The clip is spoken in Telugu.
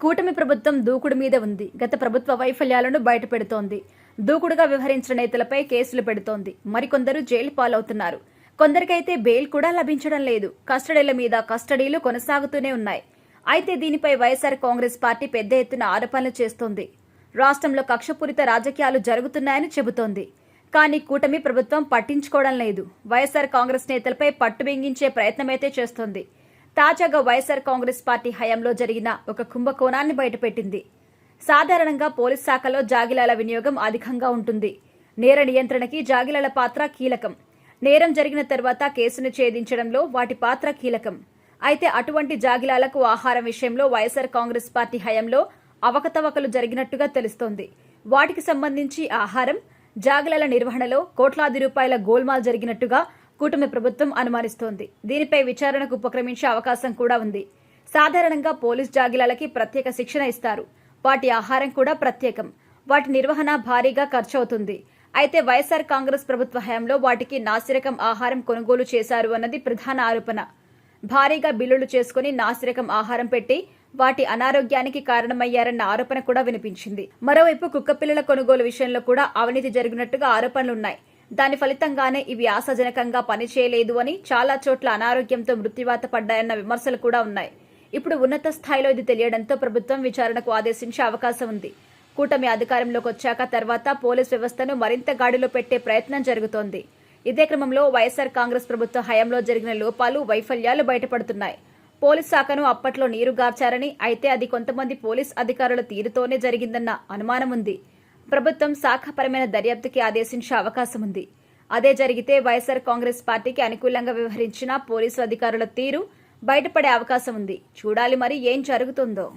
కూటమి ప్రభుత్వం దూకుడు మీద ఉంది. గత ప్రభుత్వ వైఫల్యాలను బయటపెడుతోంది. దూకుడుగా వ్యవహరించిన నేతలపై కేసులు పెడుతోంది. మరికొందరు జైలు పాలవుతున్నారు. కొందరికైతే బెయిల్ కూడా లభించడం లేదు. కస్టడీల మీద కస్టడీలు కొనసాగుతూనే ఉన్నాయి. అయితే దీనిపై వైఎస్ఆర్ కాంగ్రెస్ పార్టీ పెద్ద ఎత్తున ఆరోపణలు చేస్తోంది. రాష్ట్రంలో కక్షపూరిత రాజకీయాలు జరుగుతున్నాయని చెబుతోంది. కానీ కూటమి ప్రభుత్వం పట్టించుకోవడం లేదు. వైఎస్ఆర్ కాంగ్రెస్ నేతలపై పట్టు బిగించే ప్రయత్నమైతే చేస్తోంది. తాజాగా వైఎస్ఆర్ కాంగ్రెస్ పార్టీ హయాంలో జరిగిన ఒక కుంభకోణాన్ని బయటపెట్టింది. సాధారణంగా పోలీస్ శాఖలో జాగిలాల వినియోగం అధికంగా ఉంటుంది. నేర నియంత్రణకి జాగిలాల పాత్ర కీలకం. నేరం జరిగిన తర్వాత కేసును ఛేదించడంలో వాటి పాత్ర కీలకం. అయితే అటువంటి జాగిలాలకు ఆహారం విషయంలో వైఎస్ఆర్ కాంగ్రెస్ పార్టీ హయాంలో అవకతవకలు జరిగినట్టుగా తెలుస్తోంది. వాటికి సంబంధించి ఆహారం, జాగిలాల నిర్వహణలో కోట్లాది రూపాయల గోల్మాల్ జరిగినట్టుగా కూటమి ప్రభుత్వం అనుమానిస్తోంది. దీనిపై విచారణకు ఉపక్రమించే అవకాశం కూడా ఉంది. సాధారణంగా పోలీస్ జాగిలాలకి ప్రత్యేక శిక్షణ ఇస్తారు. వాటి ఆహారం కూడా ప్రత్యేకం. వాటి నిర్వహణ భారీగా ఖర్చవుతుంది. అయితే వైఎస్ఆర్ కాంగ్రెస్ ప్రభుత్వ హయాంలో వాటికి నాసిరకం ఆహారం కొనుగోలు చేశారు అన్నది ప్రధాన ఆరోపణ. భారీగా బిల్లులు చేసుకుని నాసిరకం ఆహారం పెట్టి వాటి అనారోగ్యానికి కారణమయ్యారన్న ఆరోపణ కూడా వినిపించింది. మరోవైపు కుక్కపిల్లల కొనుగోలు విషయంలో కూడా అవినీతి జరిగినట్టుగా ఆరోపణలున్నాయి. దాని ఫలితంగానే ఇవి ఆశాజనకంగా పనిచేయలేదు అని, చాలా చోట్ల అనారోగ్యంతో మృత్యువాత పడ్డాయన్న విమర్శలు కూడా ఉన్నాయి. ఇప్పుడు ఉన్నత స్థాయిలో ఇది తెలియడంతో ప్రభుత్వం విచారణకు ఆదేశించే అవకాశం ఉంది. కూటమి అధికారంలోకి వచ్చాక తర్వాత పోలీస్ వ్యవస్థను మరింత గాడిలో పెట్టే ప్రయత్నం జరుగుతోంది. ఇదే క్రమంలో వైఎస్ఆర్ కాంగ్రెస్ ప్రభుత్వ హయాంలో జరిగిన లోపాలు, వైఫల్యాలు బయటపడుతున్నాయి. పోలీస్ శాఖను అప్పట్లో నీరుగార్చారని, అయితే అది కొంతమంది పోలీస్ అధికారుల తీరుతోనే జరిగిందన్న అనుమానం ఉంది. ప్రభుత్వం శాఖపరమైన దర్యాప్తుకి ఆదేశించే అవకాశం ఉంది. అదే జరిగితే వైఎస్ఆర్ కాంగ్రెస్ పార్టీకి అనుకూలంగా వ్యవహరించిన పోలీసు అధికారుల తీరు బయటపడే అవకాశం ఉంది. చూడాలి మరి ఏం జరుగుతుందో.